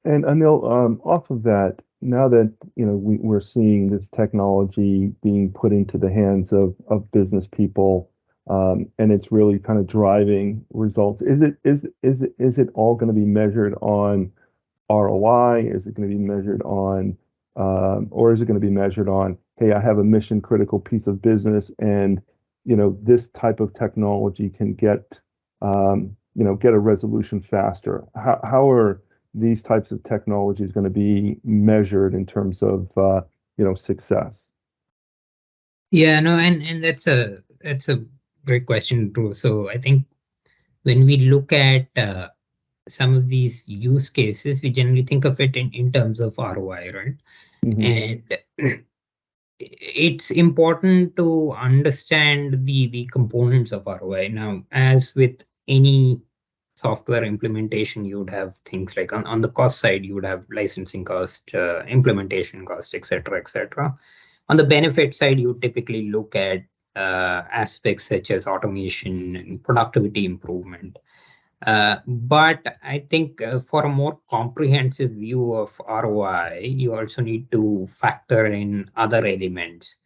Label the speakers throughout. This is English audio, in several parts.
Speaker 1: And Anil, off of that, now that we're seeing this technology being put into the hands of business people, and it's really kind of driving results. Is it all going to be measured on ROI? Is it going to be measured on, or is it going to be measured on, hey, I have a mission critical piece of business, and this type of technology can get a resolution faster. How are these types of technologies going to be measured in terms of success?
Speaker 2: Yeah, no, and that's a great question too. So I think when we look at some of these use cases, we generally think of it in terms of ROI, right?
Speaker 1: Hmm.
Speaker 2: And it's important to understand the components of ROI. Now, as with any software implementation, you would have things like on the cost side, you would have licensing cost, implementation cost, etc., etc. On the benefit side, you typically look at aspects such as automation and productivity improvement. But I think for a more comprehensive view of ROI, you also need to factor in other elements.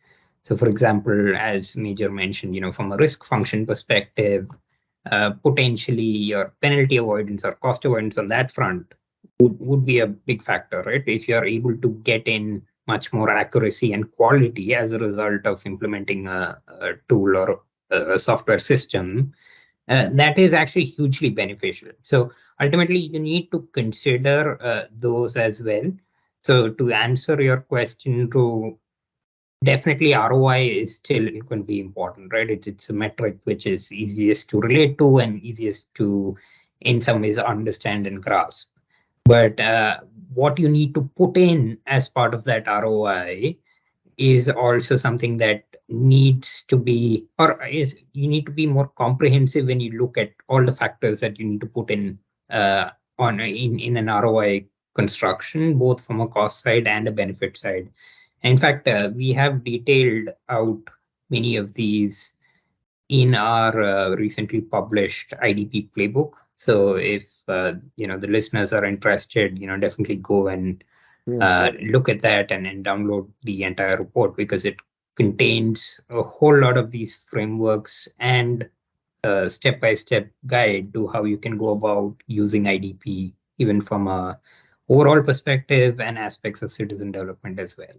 Speaker 2: So, for example, as Major mentioned, from a risk function perspective, potentially your penalty avoidance or cost avoidance on that front would be a big factor, right? If you're able to get in much more accuracy and quality as a result of implementing a tool or a software system, that is actually hugely beneficial. So ultimately, you need to consider those as well. So to answer your question, to definitely ROI is still going to be important, right? It's a metric which is easiest to relate to and easiest to, in some ways, understand and grasp. But what you need to put in as part of that ROI is also something that needs to be, or is you need to be more comprehensive when you look at all the factors that you need to put in in an ROI construction, both from a cost side and a benefit side. In fact, we have detailed out many of these in our recently published IDP playbook. So if the listeners are interested, definitely go and
Speaker 1: Yeah.
Speaker 2: look at that and download the entire report, because it contains a whole lot of these frameworks and a step-by-step guide to how you can go about using IDP, even from a overall perspective and aspects of citizen development as well.